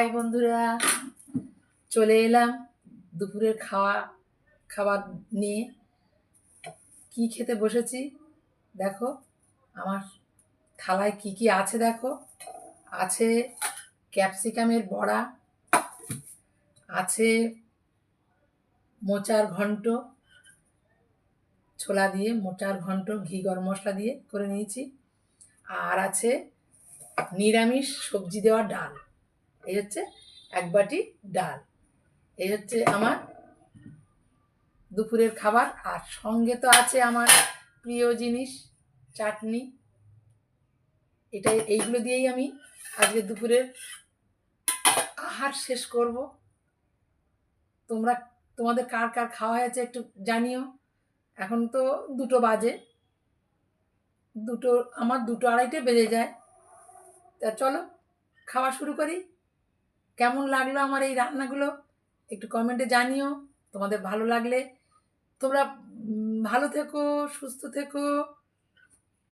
High বন্ধুরা, চলে এলাম দুপুরের খাবার নিয়ে। কি খেতে বসেছি দেখো, আমার থালায় কি কি আছে দেখো। আছে ক্যাপসিকামের বড়া, আছে মোচার ঘন্ট, ছোলা দিয়ে মোচার ঘন্ট ঘি গরম মশলা দিয়ে করে নিয়েছি। আর আছে নিরামিষ সবজি দেওয়া ডাল। এই হচ্ছে এক বাটি ডাল। এই হচ্ছে আমার দুপুরের খাবার। আর সঙ্গে তো আছে আমার প্রিয় জিনিস চাটনি। এইগুলো দিয়েই আমি আজকে দুপুরের আহার শেষ করব। তোমাদের কার কার খাওয়া হয়েছে একটু জানিও। এখন তো 2টো বাজে, আমার 2টো আড়াইটে বেজে যায়। তা চলো খাওয়া শুরু করি। কেমন লাগলো আমার এই রান্নাগুলো একটু কমেন্টে জানিও। তোমাদের ভালো লাগলে তোমরা ভালো থেকো, সুস্থ থেকো,